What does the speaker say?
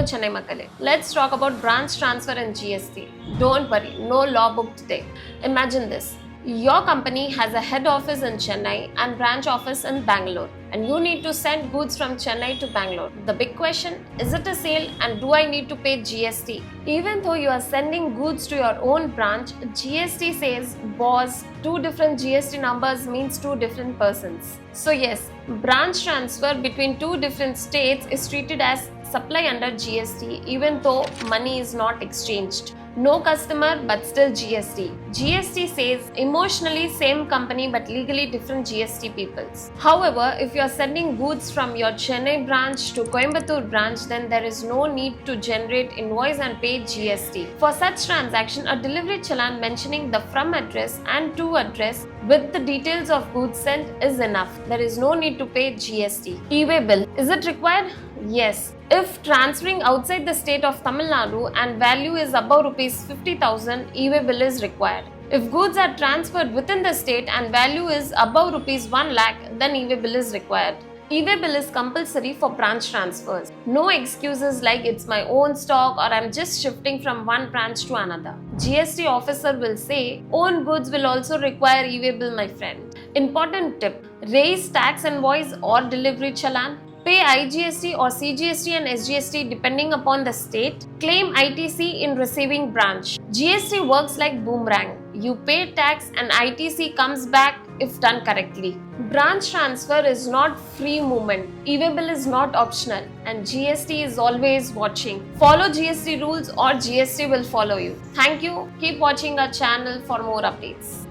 Chennai Makkale. Let's talk about branch transfer and GST. Don't worry, no law book today. Imagine this. Your company has a head office in Chennai and branch office in Bangalore, and you need to send goods from Chennai to Bangalore. The big question, is it a sale and do I need to pay GST? Even though you are sending goods to your own branch, GST says, boss, two different GST numbers means two different persons. So yes, branch transfer between two different states is treated as supply under GST even though money is not exchanged. No customer but still GST. GST says emotionally same company but legally different GST peoples. However, if you are sending goods from your Chennai branch to Coimbatore branch, then there is no need to generate invoice and pay GST. For such transaction, a delivery challan mentioning the from address and to address with the details of goods sent is enough. There is no need to pay GST. E-way bill. Is it required? Yes. If transferring outside the state of Tamil Nadu and value is above rupees 50,000, e-way bill is required. If goods are transferred within the state and value is above rupees 1 lakh, then e-way bill is required. E-way bill is compulsory for branch transfers. No excuses like it's my own stock or I'm just shifting from one branch to another. GST officer will say, own goods will also require e-way bill, my friend. Important tip, raise tax invoice or delivery challan. Pay IGST or CGST and SGST depending upon the state. Claim ITC in receiving branch. GST works like boomerang. You pay tax and ITC comes back if done correctly. Branch transfer is not free movement. E-way bill is not optional and GST is always watching. Follow GST rules or GST will follow you. Thank you. Keep watching our channel for more updates.